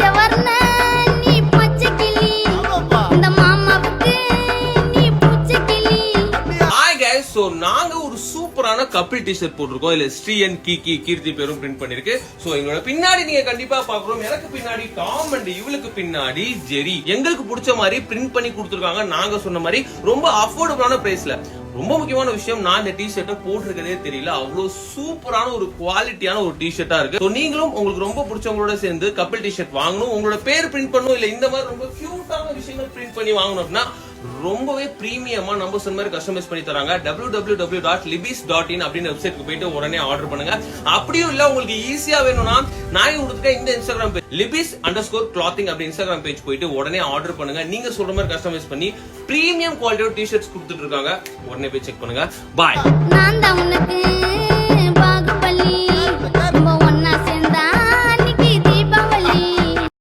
பஞ்சவர்ண நீ பச்சை கிளி இந்த மாமாவுக்கு நீ பூச்சை கிளி. ஹாய் கைஸ், சோ நாங்க ஒரு சூப்பரான கப்பிள் டி-ஷர்ட் போட்டிருக்கோம். இல்ல ஸ்ரீ அண்ட் கீர்த்தி பேரும் பிரிண்ட் பண்ணிருக்கு. சோ எங்களோட பின்னாடி நீங்க கண்டிப்பா பாக்குறோம். எனக்கு பின்னாடி டாம் அண்ட் இவளுக்கு பின்னாடி ஜெரி. எங்களுக்கு பிடிச்ச மாதிரி பிரிண்ட் பண்ணி கொடுத்துருக்காங்க. நாங்க சொன்ன மாதிரி ரொம்ப அஃபோர்டபுளான பிரைஸ்ல. ரொம்ப முக்கியமான விஷயம், நான் இந்த டி-ஷர்ட்டை போட்டிருக்கதே தெரியல. அவ்வளவு சூப்பரான ஒரு குவாலிட்டியான ஒரு டி-ஷர்ட்டா இருக்கு. நீங்களும் உங்களுக்கு ரொம்ப பிடிச்சவங்களோட சேர்ந்து கப்பிள் டி-ஷர்ட் வாங்கணும், உங்களோட பேர் பிரிண்ட் பண்ணணும், இல்ல இந்த மாதிரி ரொம்ப கியூட்டான விஷயங்கள் பிரிண்ட் பண்ணி வாங்கணும் அப்படின்னா ரொம்பவே பிரீமியமா நம்ம சொன்ன மாதிரி கஸ்டமைஸ் பண்ணி தராங்க. www.libis.in அப்படின்னு வெப்சைட்க்கு போயிட்டு உடனே ஆர்டர் பண்ணுங்க. அப்படியும் இல்ல உங்களுக்கு ஈஸியா வேணும்னா நான் கொடுத்துருக்க இந்த இன்ஸ்டாகிராம் பேஜ் libis_clothing அப்படி இன்ஸ்டாகிராம் பேஜ் போயிட்டு உடனே ஆர்டர் பண்ணுங்க. நீங்க சொல்ற மாதிரி கஸ்டமைஸ் பண்ணி பிரீமியம் குவாலிட்டியோட டி-ஷர்ட்ஸ் கொடுத்துட்டு இருக்காங்க. உடனே போய் செக் பண்ணுங்க. பாய். நான் தான் உனக்கு